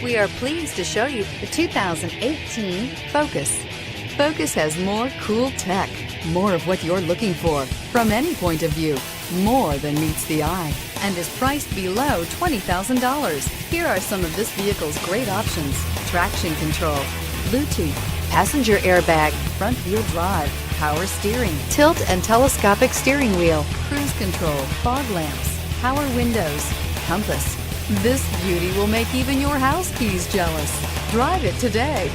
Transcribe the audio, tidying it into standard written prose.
We are pleased to show you the 2018 Focus. Focus has more cool tech, more of what you're looking for from any point of view, more than meets the eye, and is priced below $20,000. Here are some of this vehicle's great options: traction control, Bluetooth, passenger airbag, front wheel drive, power steering, tilt and telescopic steering wheel, cruise control, fog lamps, power windows, compass. This beauty will make even your house keys jealous. Drive it today.